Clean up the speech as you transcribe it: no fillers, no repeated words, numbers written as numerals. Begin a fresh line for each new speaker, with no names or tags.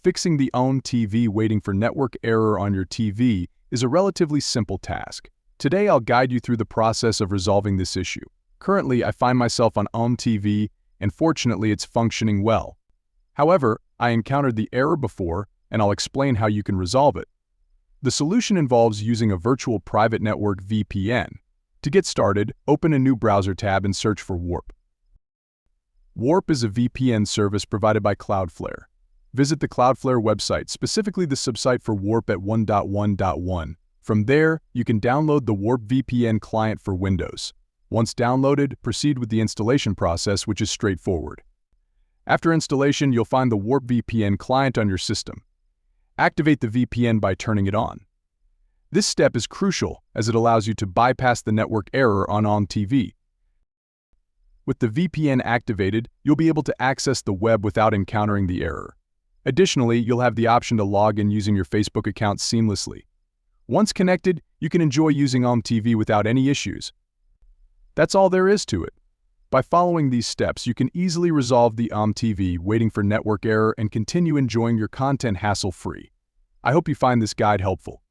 Fixing the Ometv waiting for network error on your TV is a relatively simple task. Today I'll guide you through the process of resolving this issue. Currently, I find myself on Ometv, and fortunately it's functioning well. However, I encountered the error before, and I'll explain how you can resolve it. The solution involves using a virtual private network VPN. To get started, open a new browser tab and search for Warp. Warp is a VPN service provided by Cloudflare. Visit the Cloudflare website, specifically the subsite for Warp at 1.1.1. From there, you can download the Warp VPN client for Windows. Once downloaded, proceed with the installation process, which is straightforward. After installation, you'll find the Warp VPN client on your system. Activate the VPN by turning it on. This step is crucial as it allows you to bypass the network error on Ometv. With the VPN activated, you'll be able to access the web without encountering the error. Additionally, you'll have the option to log in using your Facebook account seamlessly. Once connected, you can enjoy using Ometv without any issues. That's all there is to it. By following these steps, you can easily resolve the Ometv waiting for network error and continue enjoying your content hassle-free. I hope you find this guide helpful.